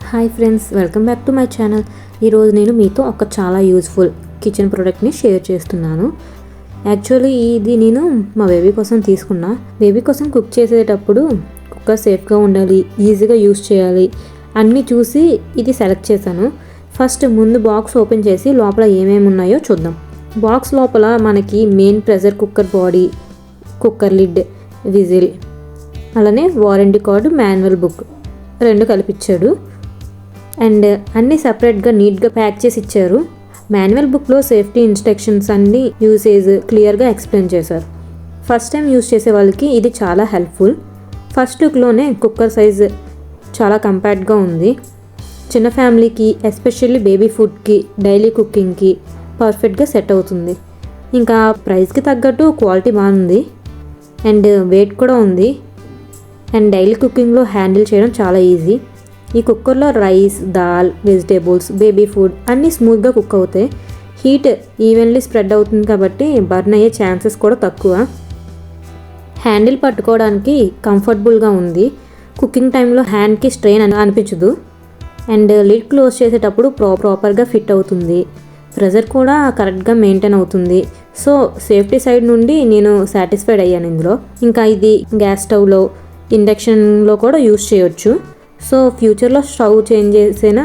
Hi friends, welcome back to my channel. ఈరోజు నేను మీతో ఒక చాలా యూస్ఫుల్ కిచెన్ ప్రోడక్ట్ని షేర్ చేస్తున్నాను. యాక్చువల్లీ ఇది నేను మా బేబీ కోసం తీసుకున్నా. బేబీ కోసం కుక్ చేసేటప్పుడు కుక్కర్ సేఫ్గా ఉండాలి, ఈజీగా యూస్ చేయాలి అన్నీ చూసి ఇది సెలెక్ట్ చేశాను. ఫస్ట్ ముందు బాక్స్ ఓపెన్ చేసి లోపల ఏమేమి ఉన్నాయో చూద్దాం. బాక్స్ లోపల మనకి main pressure cooker body, cooker lid, whistle, అలానే వారంటీ కార్డు, మాన్యువల్ బుక్ రెండు కలిపిచ్చాడు. అండ్ అన్నీ సపరేట్గా నీట్గా ప్యాక్ చేసి ఇచ్చారు. మాన్యువల్ బుక్లో సేఫ్టీ ఇన్స్ట్రక్షన్స్ అన్నీ యూసేజ్ క్లియర్గా ఎక్స్ప్లెయిన్ చేశారు. ఫస్ట్ టైం యూస్ చేసే వాళ్ళకి ఇది చాలా హెల్ప్ఫుల్. ఫస్ట్ లుక్లోనే కుక్కర్ సైజ్ చాలా కంపాక్ట్గా ఉంది. చిన్న ఫ్యామిలీకి, ఎస్పెషల్లీ బేబీ ఫుడ్కి, డైలీ కుకింగ్కి పర్ఫెక్ట్గా సెట్ అవుతుంది. ఇంకా ప్రైస్కి తగ్గట్టు క్వాలిటీ బాగుంది అండ్ వెయిట్ కూడా ఉంది. అండ్ డైలీ కుకింగ్లో హ్యాండిల్ చేయడం చాలా ఈజీ. ఈ కుక్కర్లో rice, dal, vegetables, baby food అన్నీ స్మూత్గా కుక్ అవుతాయి. హీట్ ఈవెన్లీ స్ప్రెడ్ అవుతుంది కాబట్టి బర్న్ అయ్యే ఛాన్సెస్ కూడా తక్కువ. హ్యాండిల్ పట్టుకోవడానికి కంఫర్టబుల్గా ఉంది. కుకింగ్ టైంలో హ్యాండ్కి స్ట్రెయిన్ అనిపించదు. అండ్ లిడ్ క్లోజ్ చేసేటప్పుడు ప్రాపర్గా ఫిట్ అవుతుంది. ప్రెజర్ కూడా కరెక్ట్గా మెయింటైన్ అవుతుంది. సో సేఫ్టీ సైడ్ నుండి నేను సాటిస్ఫైడ్ అయ్యాను ఇందులో. ఇంకా ఇది గ్యాస్ స్టవ్లో, ఇండక్షన్లో కూడా యూస్ చేయొచ్చు. సో ఫ్యూచర్లో స్టవ్ చేంజ్ చేసినా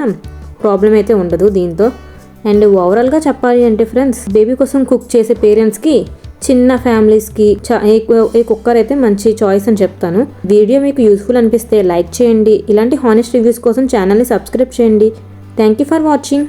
ప్రాబ్లం అయితే ఉండదు దీంతో. అండ్ ఓవరాల్గా చెప్పాలి అంటే ఫ్రెండ్స్, బేబీ కోసం కుక్ చేసే పేరెంట్స్కి, చిన్న ఫ్యామిలీస్కి ఈ కుక్కర్ అయితే మంచి చాయిస్ అని చెప్తాను. వీడియో మీకు యూస్ఫుల్ అనిపిస్తే లైక్ చేయండి. ఇలాంటి హానెస్ట్ రివ్యూస్ కోసం ఛానల్ని సబ్స్క్రైబ్ చేయండి. Thank you for watching.